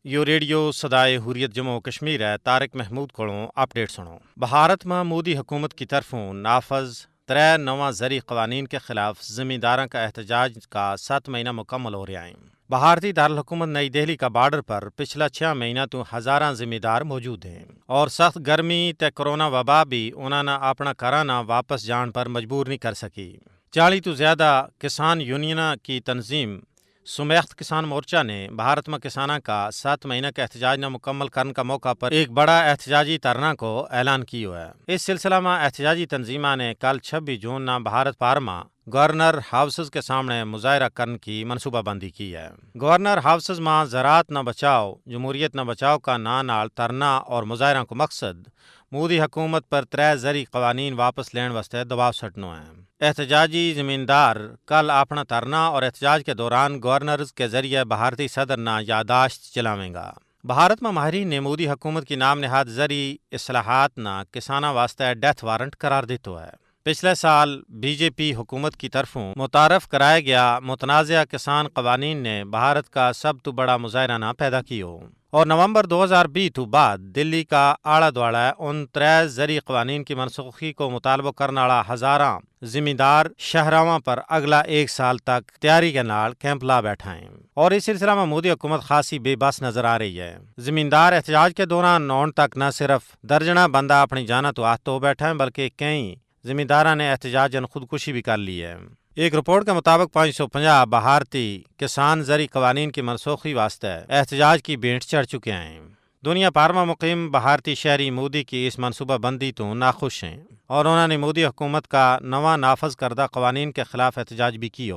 You radio صدائے حریت جموں کشمیر ہے طارق محمود کولوں اپڈیٹ سنو۔ بھارت میں مودی حکومت کی طرفوں نافذ 3 نواں زرعی قوانین کے خلاف زمینداراں کا احتجاج کا 7 مہینہ مکمل ہو رہا ہے۔ بھارتی دارالحکومت نئی دہلی کا بارڈر پر پچھلا 6 مہینہ تو ہزاراں زمیندار موجود ہیں اور سخت گرمی تے کرونا وبا بھی انہاں نے اپنا گھراں واپس جان پر مجبور نہیں کر سکی۔ 40 تو زیادہ کسان یونینہ کی تنظیم سمیخت کسان مورچہ نے بھارت میں کسانوں کا 7 مہینہ کے احتجاج نہ مکمل کرنے کا موقع پر ایک بڑا احتجاجی دھرنا کو اعلان کیا ہے۔ اس سلسلہ میں احتجاجی تنظیموں نے کل 26 جون نہ بھارت پارما گورنر ہاؤسز کے سامنے مظاہرہ کرنے کی منصوبہ بندی کی ہے۔ گورنر ہاؤسز میں زراعت نہ بچاؤ جمہوریت نہ بچاؤ کا نال دھرنا اور مظاہرہ کو مقصد مودی حکومت پر 3 زرعی قوانین واپس لین واسطے دباؤ سٹنا ہے۔ احتجاجی زمیندار کل اپنا دھرنا اور احتجاج کے دوران گورنرز کے ذریعے بھارتی صدر نہ یادداشت چلاویں گا۔ بھارت میں ماہرین نے مودی حکومت کی نام نہاد زرعی اصلاحات نہ کسانوں واسطے ڈیتھ وارنٹ قرار دیتا ہے۔ پچھلے سال بی جے پی حکومت کی طرفوں متعارف کرایا گیا متنازع کسان قوانین نے بھارت کا سب تو بڑا مظاہرہ نہ پیدا کیا اور نومبر 2020 تو بعد دلی کا آڑا دوڑا ان 3 زرعی قوانین کی منسوخی کو مطالبہ کرنے والا ہزاراں زمیندار شہراواں پر اگلا 1 سال تک تیاری کے نال کیمپ لا بیٹھا ہے اور اس سلسلہ میں مودی حکومت خاصی بے بس نظر آ رہی ہے۔ زمیندار احتجاج کے دوران نون تک نہ صرف درجنہ بندہ اپنی جانہ تو ہاتھ ہو بیٹھا ہے بلکہ کئی زمینداراں نے احتجاجاً خودکشی بھی کر لی ہے۔ ایک رپورٹ کے مطابق 550 بھارتی کسان زرعی قوانین کی منسوخی واسطے احتجاج کی بھینٹ چڑھ چکے ہیں۔ دنیا بھر میں مقیم بھارتی شہری مودی کی اس منصوبہ بندی تو ناخوش ہیں اور انہوں نے مودی حکومت کا نواں نافذ کردہ قوانین کے خلاف احتجاج بھی کیا،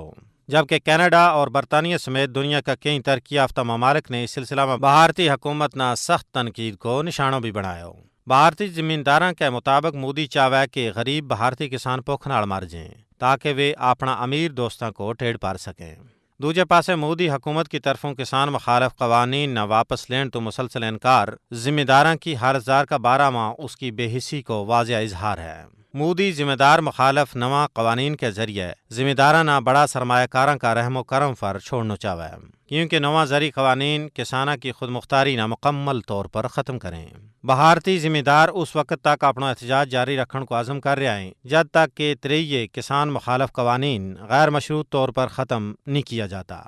جبکہ کینیڈا اور برطانیہ سمیت دنیا کا کئی ترقی یافتہ ممالک نے اس سلسلہ میں بھارتی حکومت نہ سخت تنقید کو نشانوں بھی بنایا۔ بھارتی زمینداراں کے مطابق مودی چاہے کہ غریب بھارتی کسان بھوک نال مر جائیں تاکہ وہ اپنا امیر دوستوں کو ٹھیڑ پار سکیں۔ دوجے پاسے مودی حکومت کی طرفوں کسان مخالف قوانین نہ واپس لین تو مسلسل انکار زمینداراں کی ہر ہزار کا 12 ماہ اس کی بے حسی کو واضح اظہار ہے۔ مودی ذمہ دار مخالف نواں قوانین کے ذریعے ذمہ داراں نہ بڑا سرمایہ کاراں کا رحم و کرم پر چھوڑنا چاہے کیونکہ نواں زرعی قوانین کسانوں کی خود مختاری نہ مکمل طور پر ختم کریں۔ بھارتی ذمہ دار اس وقت تک اپنا احتجاج جاری رکھنے کو عزم کر رہے ہیں جب تک کہ 3 کسان مخالف قوانین غیر مشروط طور پر ختم نہیں کیا جاتا۔